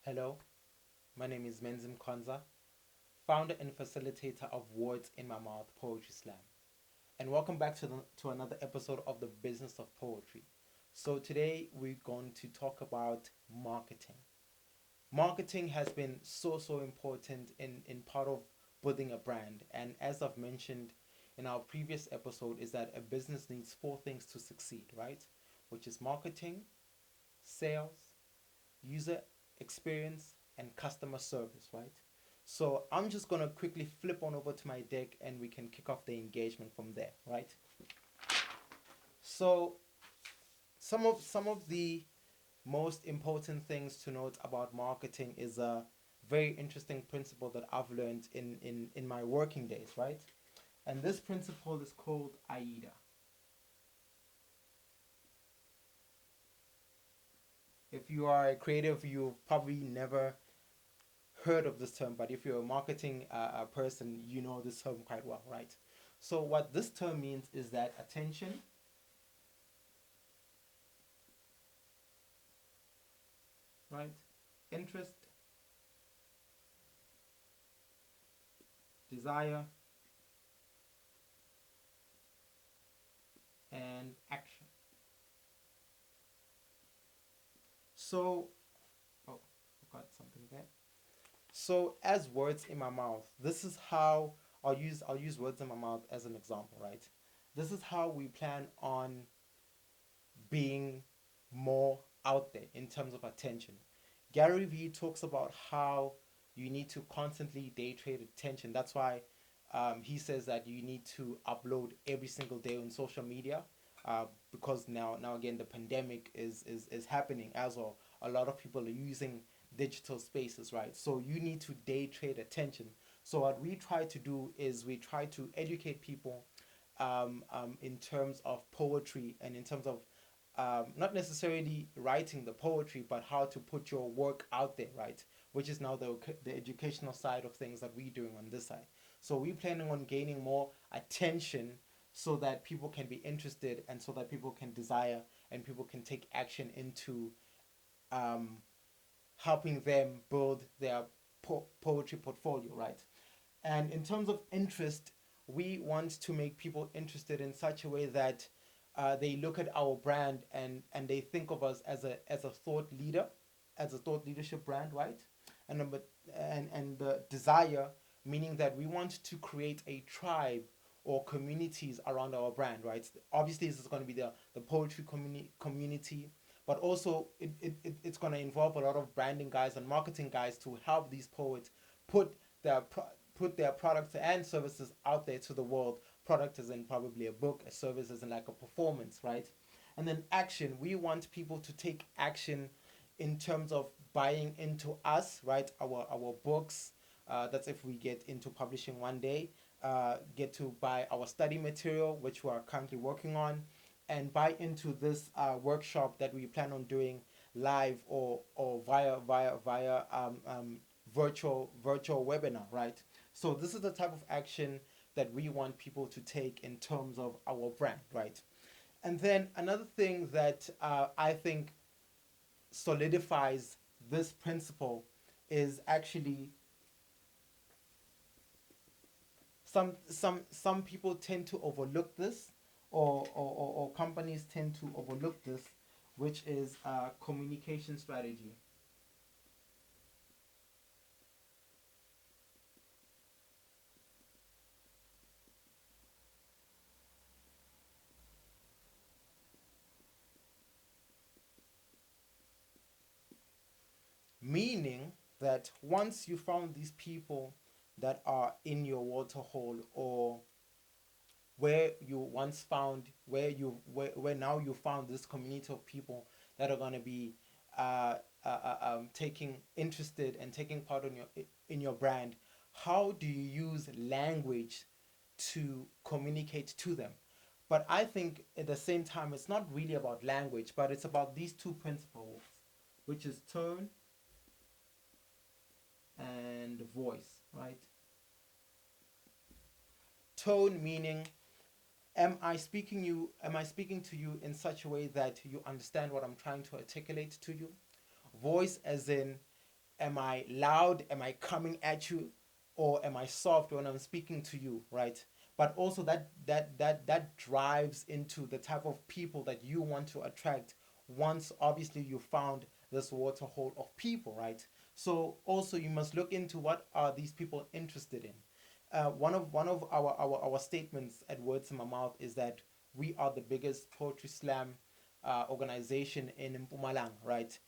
Hello, my name is Menzi Mkhonza, founder and facilitator of Words in My Mouth Poetry Slam. And welcome back to another episode of the Business of Poetry. So today we're going to talk about marketing. Marketing has been so important in part of building a brand. And as I've mentioned in our previous episode, is that a business needs four things to succeed, right? Which is marketing, sales, user experience, and customer service, right? So I'm just gonna quickly flip on over to my deck and we can kick off the engagement from there, right? So some of the most important things to note about marketing is a very interesting principle that I've learned in my working days, right? And this principle is called AIDA. If you are a creative, you've probably never heard of this term, but if you're a marketing person, you know this term quite well, right? So, what this term means is that attention, right? Interest, desire, and action. So, oh, I got something there. So, as words in my mouth, this is how I'll use words in my mouth as an example, right? This is how we plan on being more out there in terms of attention. Gary Vee talks about how you need to constantly day trade attention. That's why he says that you need to upload every single day on social media because now again the pandemic is happening as well. A lot of people are using digital spaces, right? So you need to day trade attention. So what we try to do is we try to educate people in terms of poetry and in terms of not necessarily writing the poetry, but how to put your work out there, right? Which is now the educational side of things that we're doing on this side. So we're planning on gaining more attention so that people can be interested and so that people can desire and people can take action into um, helping them build their poetry portfolio, right? And in terms of interest, we want to make people interested in such a way that they look at our brand and they think of us as a thought leader, as a thought leadership brand, right? And number and the desire, meaning that we want to create a tribe or communities around our brand, right? Obviously, this is going to be the poetry community, but also it's going to involve a lot of branding guys and marketing guys to help these poets put their put their products and services out there to the world. Product is in probably a book, a service is in like a performance, right? And then action. We want people to take action in terms of buying into us, right? Our books. That's if we get into publishing one day. Get to buy our study material, which we are currently working on, and buy into this workshop that we plan on doing live or via virtual webinar, right? So this is the type of action that we want people to take in terms of our brand, right? And then another thing that I think solidifies this principle is actually some people tend to overlook this, or companies tend to overlook this, which is communication strategy. Meaning that once you found these people that are in your water hole, or where you once found where now you found this community of people that are going to be taking interested and taking part in your brand, how do you use language to communicate to them? But I think at the same time it's not really about language, but it's about these two principles, which is tone and voice, right? Tone meaning, am I speaking to you in such a way that you understand what I'm trying to articulate to you? Voice as in, Am I loud? Am I coming at you? Or am I soft when I'm speaking to you, right? But also that drives into the type of people that you want to attract once obviously you found this waterhole of people, right? So also you must look into what are these people interested in. One of our statements at Words in My Mouth is that we are the biggest poetry slam organization in Mpumalanga, right?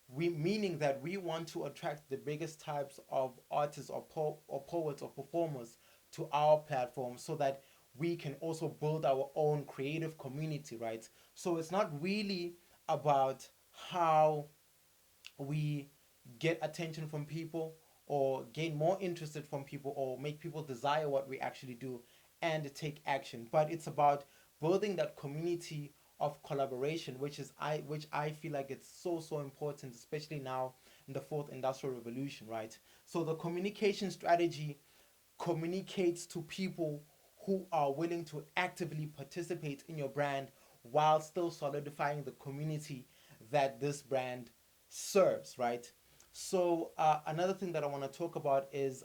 We meaning that we want to attract the biggest types of artists or poets or performers to our platform so that we can also build our own creative community, right? So it's not really about how we get attention from people or gain more interested from people or make people desire what we actually do and take action, but it's about building that community of collaboration, which I feel like it's so important, especially now in the fourth industrial revolution, right? So the communication strategy communicates to people who are willing to actively participate in your brand while still solidifying the community that this brand serves, right? So another thing that I want to talk about is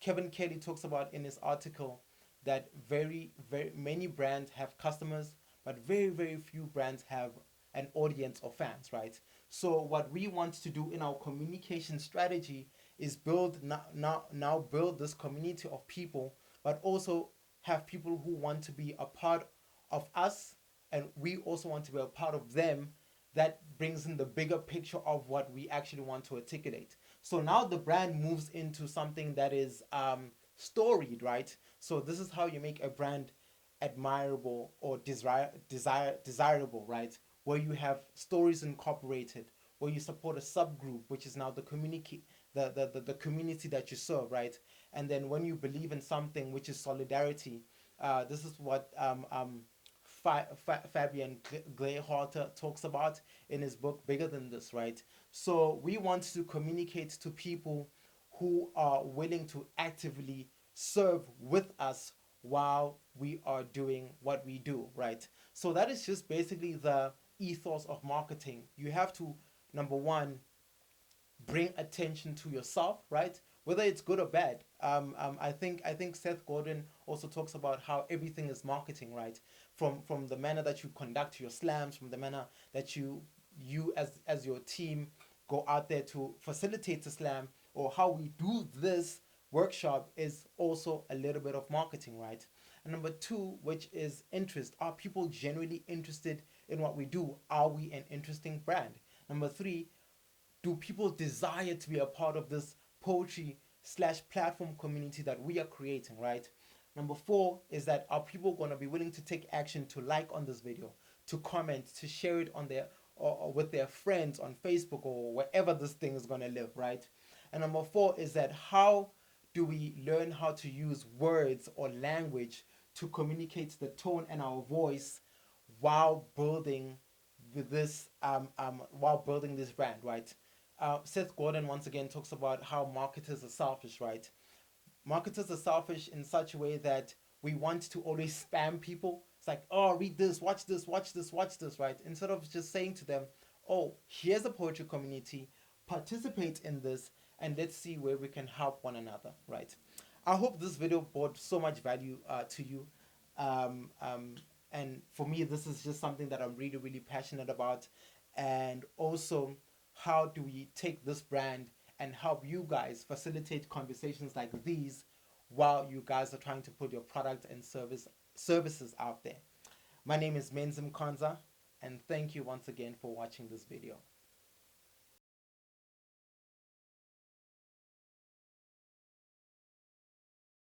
Kevin Kelly talks about in his article that very many brands have customers, but very few brands have an audience or fans, right? So what we want to do in our communication strategy is now build this community of people, but also have people who want to be a part of us, and we also want to be a part of them. That brings in the bigger picture of what we actually want to articulate. So now the brand moves into something that is storied, right? So this is how you make a brand admirable or desirable, right? Where you have stories incorporated, where you support a subgroup, which is now the community, the community that you serve, right? And then when you believe in something, which is solidarity, this is what Fabian Greyhalter talks about in his book Bigger Than This, right? So we want to communicate to people who are willing to actively serve with us while we are doing what we do, right? So that is just basically the ethos of marketing. You have to, number one, bring attention to yourself, right? Whether it's good or bad. I think Seth Godin also talks about how everything is marketing, right? From the manner that you conduct your slams, from the manner that you as your team go out there to facilitate the slam, or how we do this workshop is also a little bit of marketing, right? And number two, which is interest. Are people genuinely interested in what we do? Are we an interesting brand? Number three, do people desire to be a part of this poetry slash platform community that we are creating, right? Number four is that are people going to be willing to take action to like on this video, to comment, to share it on their or with their friends on Facebook or wherever this thing is going to live, right? And number four is that how do we learn how to use words or language to communicate the tone and our voice while building while building this brand, right? Seth Godin once again talks about how marketers are selfish, right? Marketers are selfish in such a way that we want to always spam people. It's like, oh, read this, watch this, watch this, watch this, right? Instead of just saying to them, oh, here's a poetry community, participate in this, and let's see where we can help one another, right? I hope this video brought so much value to you. Um, um, and for me, this is just something that I'm really passionate about. And also, how do we take this brand and help you guys facilitate conversations like these while you guys are trying to put your product and services out there. My name is Menzi Mkhonza, and thank you once again for watching this video.